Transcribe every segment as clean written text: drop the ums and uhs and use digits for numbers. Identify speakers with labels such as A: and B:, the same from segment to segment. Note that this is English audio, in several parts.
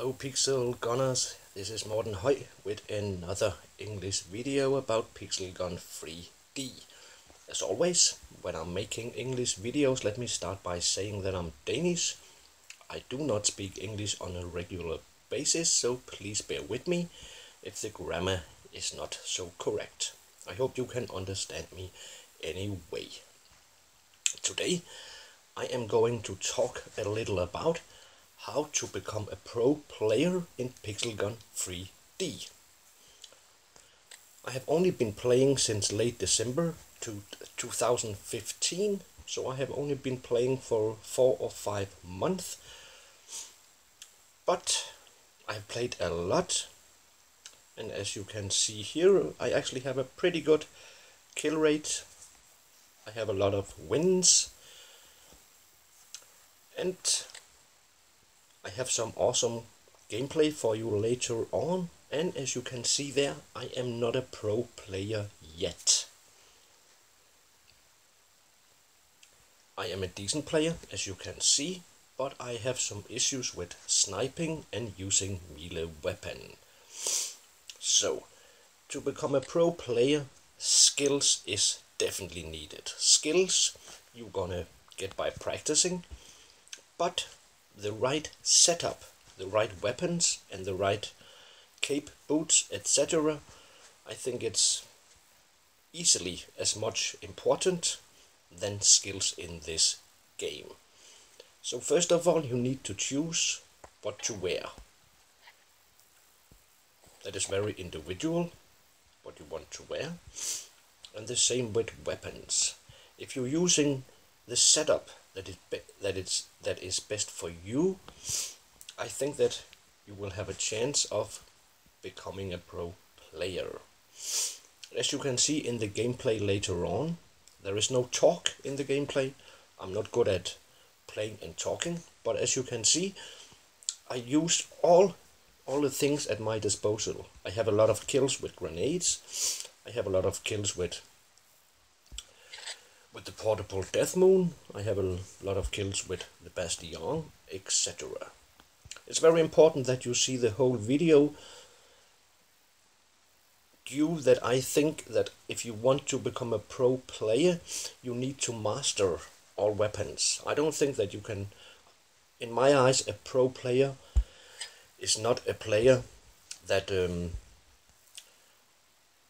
A: Hello Pixel Gunners, this is Morten Høj with another English video about Pixel Gun 3D. As always, when I'm making English videos, let me start by saying that I'm Danish. I do not speak English on a regular basis, so please bear with me if the grammar is not so correct. I hope you can understand me anyway. Today I am going to talk a little about how to become a pro player in Pixel Gun 3D. I have only been playing since late December 2015, so I have only been playing for 4 or 5 months, but I have played a lot, and as you can see here, I actually have a pretty good kill rate. I have a lot of wins, and I have some awesome gameplay for you later on, and as you can see there, I am not a pro player yet. I am a decent player, as you can see, but I have some issues with sniping and using Meele weapon. So, to become a pro player, skills is definitely needed. Skills you're gonna get by practicing, but the right setup, the right weapons and the right cape, boots, etc. I think it's easily as much important than skills in this game. So first of all, you need to choose what to wear. That is very individual, what you want to wear. And the same with weapons. If you're using the setup that is best for you, I think that you will have a chance of becoming a pro player. As you can see in the gameplay later on, there is no talk in the gameplay. I'm not good at playing and talking, but as you can see, I used all the things at my disposal. I have a lot of kills with grenades. I have a lot of kills with the portable Death Moon. I have a lot of kills with the Bastion, etc. It's very important that you see the whole video, due that I think that if you want to become a pro player, you need to master all weapons. I don't think that you can, in my eyes, a pro player is not a player that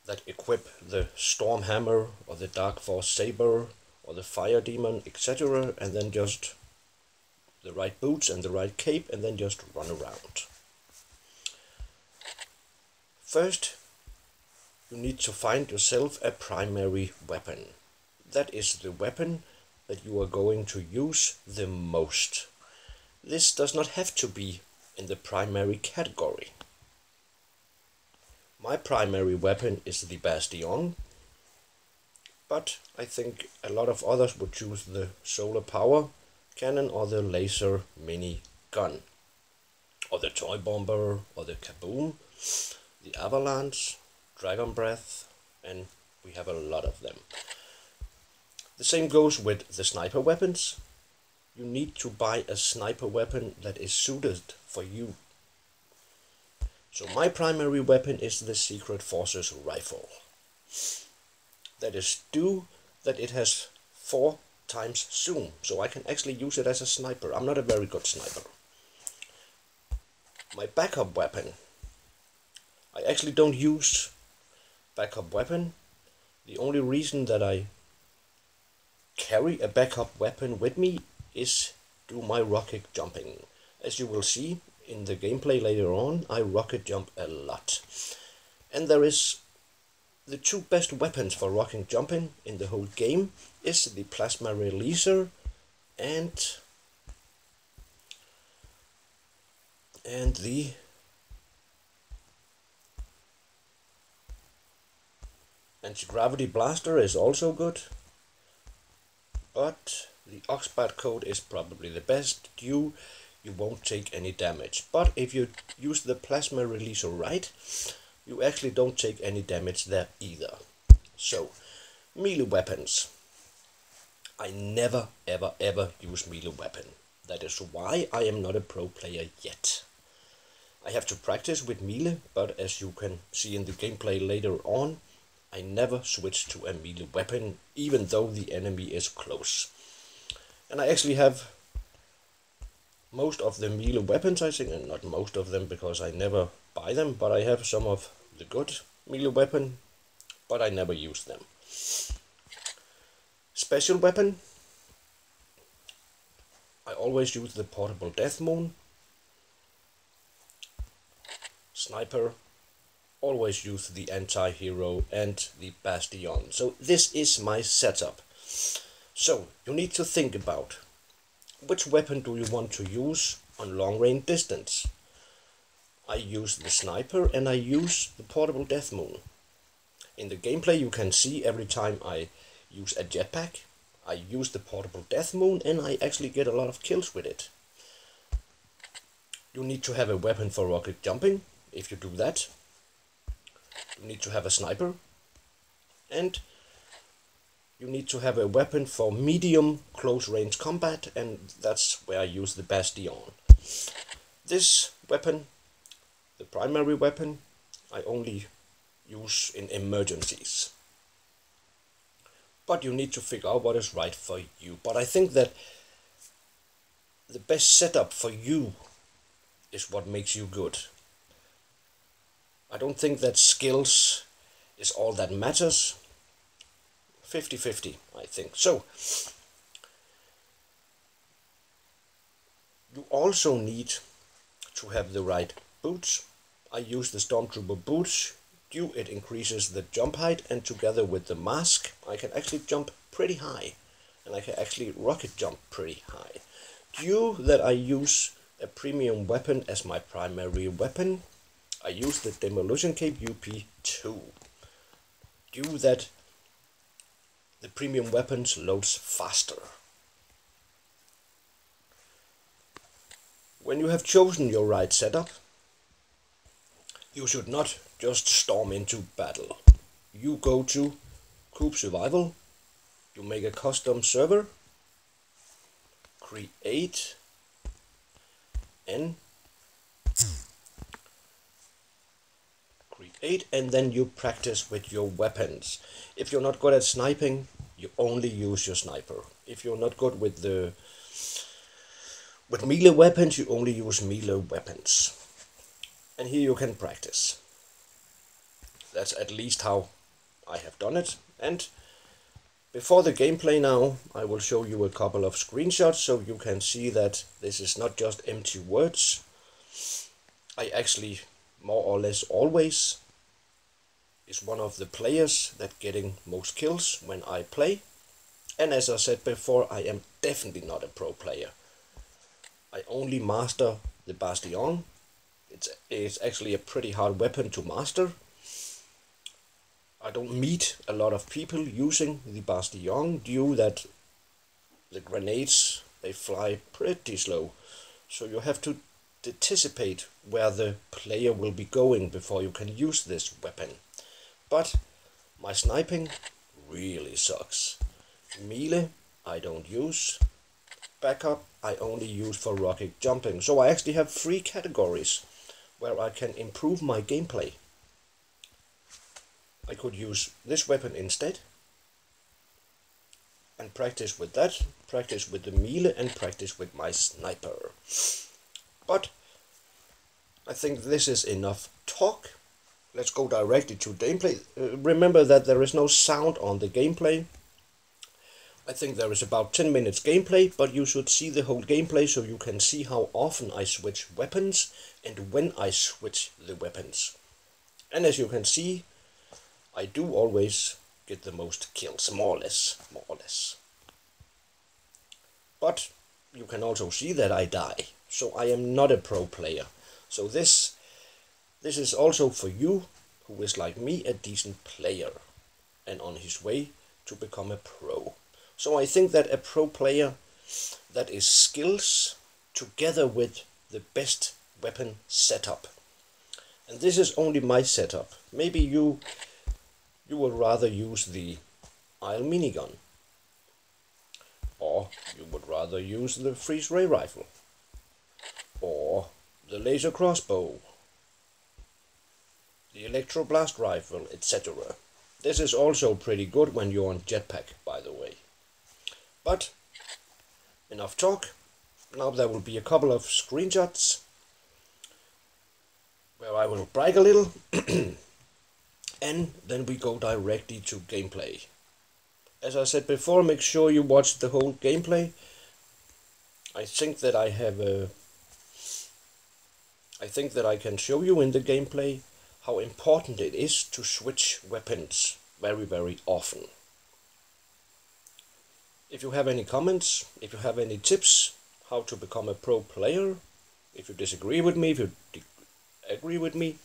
A: that equip the Storm Hammer or the Dark Force Saber or the Fire Demon, etc. and then just the right boots and the right cape and then just run around. First, you need to find yourself a primary weapon. That is the weapon that you are going to use the most. This does not have to be in the primary category. My primary weapon is the Bastion, but I think a lot of others would choose the solar power cannon or the laser mini gun, or the toy bomber, or the kaboom, the avalanche, dragon breath, and we have a lot of them. The same goes with the sniper weapons. You need to buy a sniper weapon that is suited for you. So my primary weapon is the Secret Forces rifle. That is due that it has 4 times zoom, so I can actually use it as a sniper. I'm not a very good sniper. My backup weapon, I actually don't use backup weapon. The only reason that I carry a backup weapon with me is do my rocket jumping. As you will see in the gameplay later on, I rocket jump a lot. And there is the 2 best weapons for rocket jumping in the whole game is the plasma releaser and the anti-gravity blaster is also good, but the Oxbadcode is probably the best. You won't take any damage, but if you use the plasma releaser right, you actually don't take any damage there either. So, melee weapons. I never ever use melee weapon. That is why I am not a pro player yet. I have to practice with Meele, but as you can see in the gameplay later on, I never switch to a Meele weapon, even though the enemy is close. And I actually have most of the Meele weapons, I think, and not most of them because I never buy them, but I have some of the good Meele weapon, but I never use them. Special weapon, I always use the portable death moon. Sniper, always use the anti-hero and the Bastion. So this is my setup. So you need to think about which weapon do you want to use on long range distance. I use the sniper and I use the portable death moon. In the gameplay you can see every time I use a jetpack, I use the portable death moon and I actually get a lot of kills with it. You need to have a weapon for rocket jumping. If you do that, you need to have a sniper, and you need to have a weapon for medium close range combat, and that's where I use the Bastion. This weapon, the primary weapon, I only use in emergencies. But you need to figure out what is right for you. But I think that the best setup for you is what makes you good. I don't think that skills is all that matters. 50-50, I think. So, you also need to have the right boots. I use the Stormtrooper boots. It increases the jump height, and together with the mask, I can actually jump pretty high. And I can actually rocket jump pretty high. Due that I use a premium weapon as my primary weapon, I use the Demolition Cape UP2. Due that the premium weapons loads faster. When you have chosen your right setup, you should not just storm into battle. You go to Group Survival, you make a custom server, create, and then you practice with your weapons. If you're not good at sniping, you only use your sniper. If you're not good with Meele weapons, you only use Meele weapons. And here you can practice. That's at least how I have done it. And before the gameplay now, I will show you a couple of screenshots so you can see that this is not just empty words. I actually more or less always is one of the players that getting most kills when I play. And as I said before, I am definitely not a pro player. I only master the Bastion. It's actually a pretty hard weapon to master. I don't meet a lot of people using the Bastion due that the grenades, they fly pretty slow. So you have to anticipate where the player will be going before you can use this weapon. But my sniping really sucks. Meele I don't use. Backup I only use for rocket jumping. So I actually have 3 categories where I can improve my gameplay. I could use this weapon instead and practice with that, practice with the Meele and practice with my sniper. But I think this is enough talk. Let's go directly to gameplay. Remember that there is no sound on the gameplay. I think there is about 10 minutes gameplay, but you should see the whole gameplay so you can see how often I switch weapons and when I switch the weapons. And as you can see, I do always get the most kills, more or less. But you can also see that I die, so I am not a pro player. So this is also for you who is like me, a decent player and on his way to become a pro. So I think that a pro player, that is skills together with the best weapon setup. And this is only my setup. Maybe you would rather use the IL minigun, or you would rather use the freeze ray rifle, or the laser crossbow, the electroblast rifle, etc. This is also pretty good when you're on jetpack, by the way. But enough talk. Now there will be a couple of screenshots where I will brag a little and then we go directly to gameplay. As I said before, make sure you watch the whole gameplay. I think that I can show you in the gameplay how important it is to switch weapons very, very often. If you have any comments, if you have any tips how to become a pro player, if you disagree with me, if you agree with me,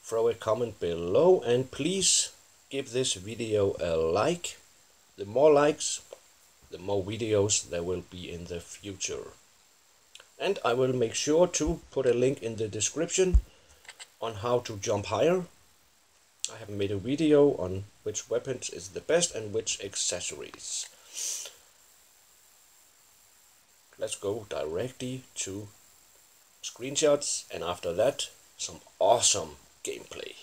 A: throw a comment below, and please give this video a like. The more likes, the more videos there will be in the future. And I will make sure to put a link in the description on how to jump higher. I have made a video on which weapons is the best and which accessories. Let's go directly to screenshots, and after that some awesome gameplay.